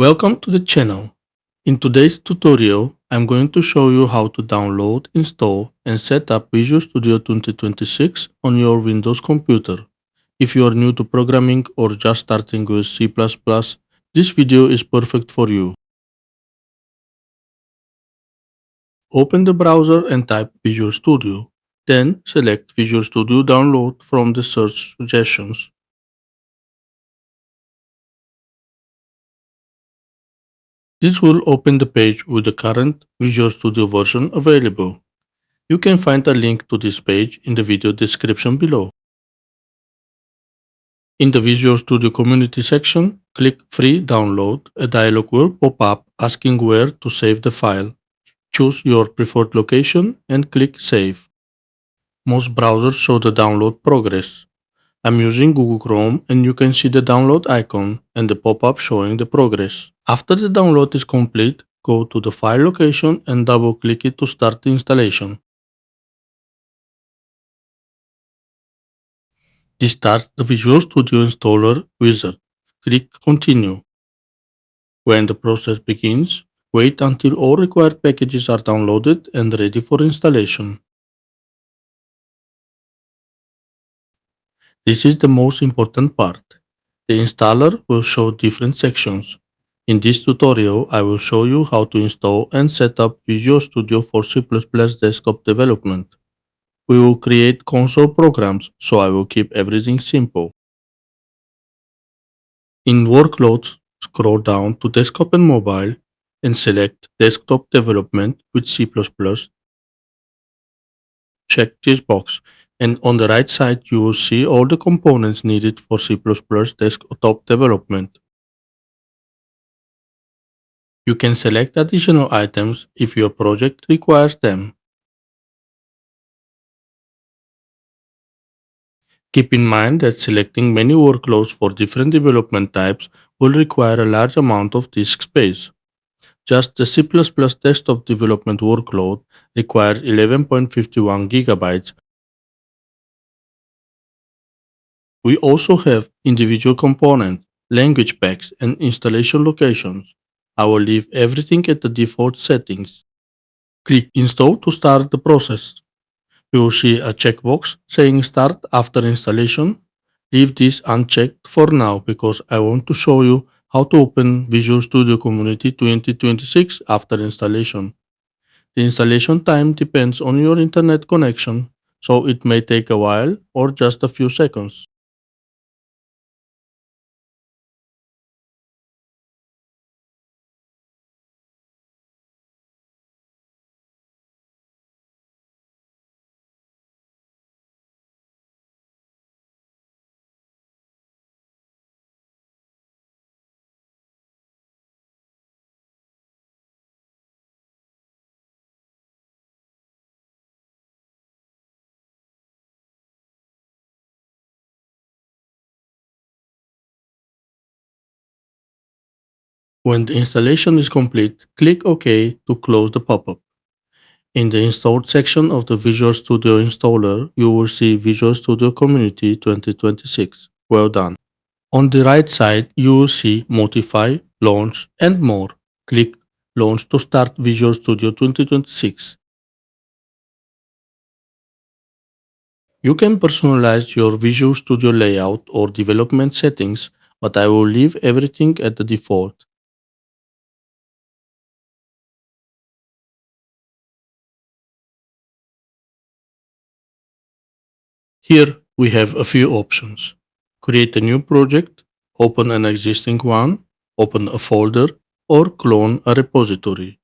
Welcome to the channel. In today's tutorial, I'm going to show you how to download, install, and set up Visual Studio 2026 on your Windows computer. If you are new to programming or just starting with C++, this video is perfect for you. Open the browser and type Visual Studio. Then select Visual Studio Download from the search suggestions. This will open the page with the current Visual Studio version available. You can find a link to this page in the video description below. In the Visual Studio Community section, click Free Download. A dialog will pop up asking where to save the file. Choose your preferred location and click Save. Most browsers show the download progress. I'm using Google Chrome and you can see the download icon and the pop-up showing the progress. After the download is complete, go to the file location and double-click it to start the installation. This starts the Visual Studio Installer wizard. Click Continue. When the process begins, wait until all required packages are downloaded and ready for installation. This is the most important part. The installer will show different sections. In this tutorial, I will show you how to install and set up Visual Studio for C++ desktop development. We will create console programs, so I will keep everything simple. In Workloads, scroll down to Desktop and Mobile and select Desktop Development with C++. Check this box, and on the right side you will see all the components needed for C++ desktop development. You can select additional items if your project requires them. Keep in mind that selecting many workloads for different development types will require a large amount of disk space. Just the C++ desktop development workload requires 11.51 gigabytes. We also have individual components, language packs, and installation locations. I will leave everything at the default settings. Click Install to start the process. You will see a checkbox saying Start after installation. Leave this unchecked for now because I want to show you how to open Visual Studio Community 2026 after installation. The installation time depends on your internet connection, so it may take a while or just a few seconds. When the installation is complete, click OK to close the pop-up. In the Installed section of the Visual Studio installer, you will see Visual Studio Community 2026. Well done. On the right side, you will see Modify, Launch, and more. Click Launch to start Visual Studio 2026. You can personalize your Visual Studio layout or development settings, but I will leave everything at the default. Here we have a few options. Create a new project, open an existing one, open a folder, or clone a repository.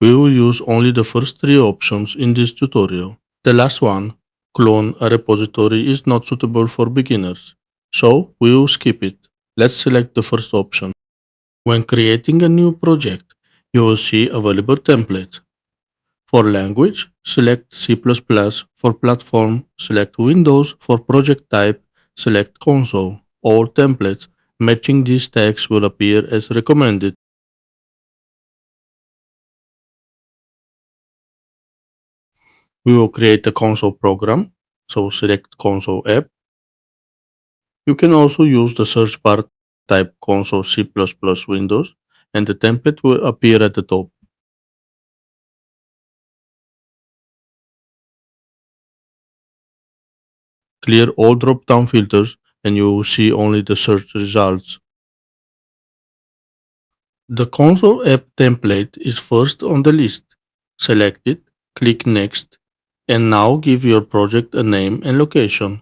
We will use only the first three options in this tutorial. The last one, clone a repository, is not suitable for beginners, so we will skip it. Let's select the first option. When creating a new project, you will see available templates. For language, select C++. For platform, select Windows. For project type, select console. All templates matching these tags will appear as recommended. We will create a console program, so select console app. You can also use the search bar, type console C++ Windows, and the template will appear at the top. Clear all drop-down filters and you will see only the search results. The console app template is first on the list. Select it, click Next, and now give your project a name and location.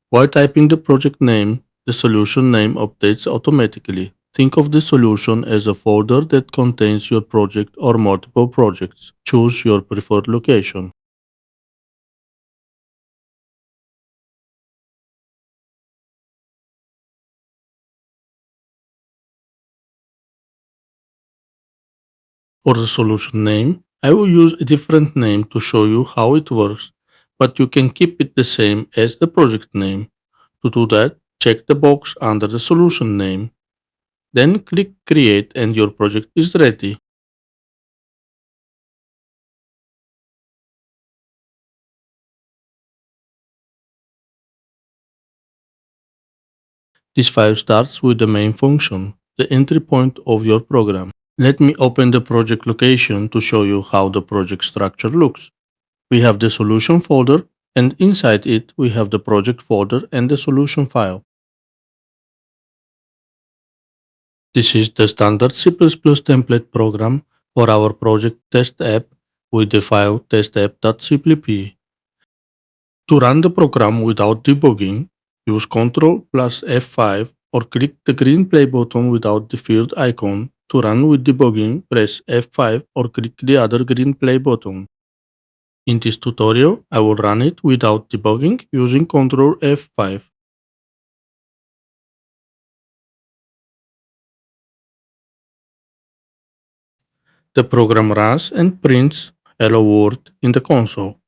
While typing the project name, the solution name updates automatically. Think of the solution as a folder that contains your project or multiple projects. Choose your preferred location. For the solution name, I will use a different name to show you how it works, but you can keep it the same as the project name. To do that, check the box under the solution name. Then click Create and your project is ready. This file starts with the main function, the entry point of your program. Let me open the project location to show you how the project structure looks. We have the solution folder, and inside it we have the project folder and the solution file. This is the standard C++ template program for our project test app with the file testapp.cpp. To run the program without debugging, use Ctrl plus F5 or click the green play button without the field icon. To run with debugging, press F5 or click the other green play button. In this tutorial, I will run it without debugging using Ctrl F5. The program runs and prints hello world in the console.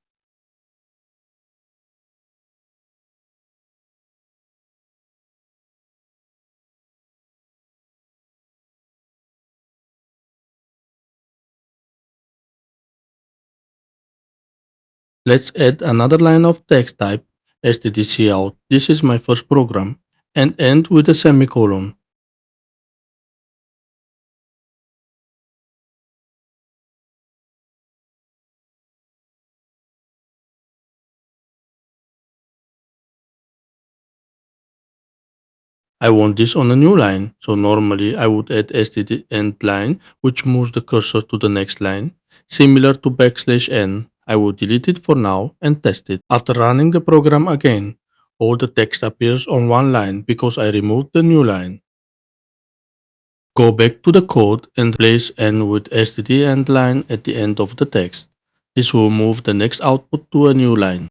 Let's add another line of text type stdcout. This is my first program, and end with a semicolon. I want this on a new line, so normally I would add std end line, which moves the cursor to the next line. Similar to \n, I will delete it for now and test it. After running the program again, all the text appears on one line because I removed the new line. Go back to the code and place n with std end line at the end of the text. This will move the next output to a new line.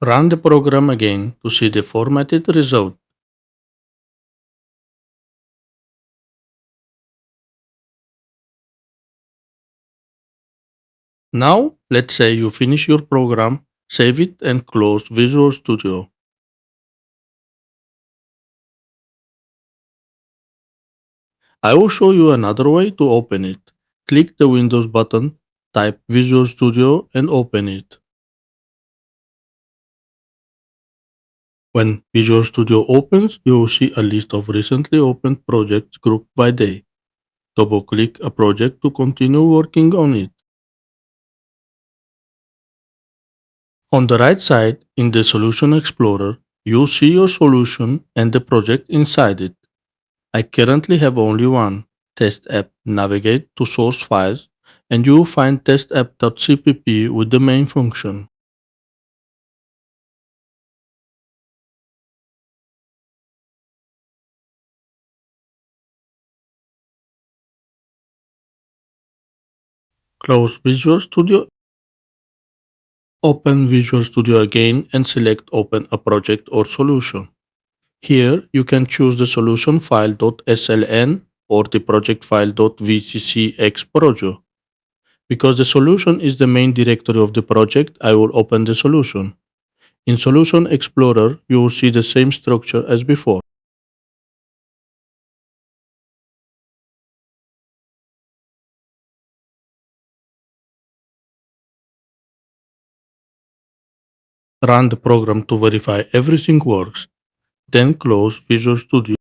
Run the program again to see the formatted result. Now, let's say you finish your program, save it and close Visual Studio. I will show you another way to open it. Click the Windows button, type Visual Studio and open it. When Visual Studio opens, you will see a list of recently opened projects grouped by day. Double-click a project to continue working on it. On the right side, in the Solution Explorer, you'll see your solution and the project inside it. I currently have only one, test app. Navigate to source files and you will find testapp.cpp with the main function. Close Visual Studio. Open Visual Studio again and select Open a project or solution. Here you can choose the solution file .sln or the project file .vccxprojo. Because the solution is the main directory of the project, I will open the solution. In Solution Explorer, you will see the same structure as before. Run the program to verify everything works. Then close Visual Studio.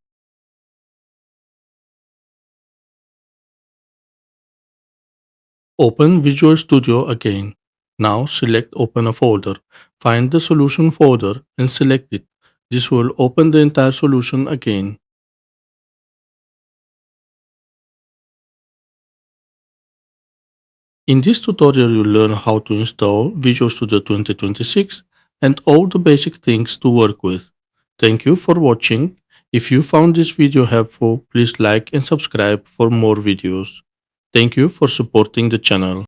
Open Visual Studio again. Now select Open a folder. Find the solution folder and select it. This will open the entire solution again. In this tutorial you'll learn how to install Visual Studio 2026 and all the basic things to work with. Thank you for watching. If you found this video helpful, please like and subscribe for more videos. Thank you for supporting the channel.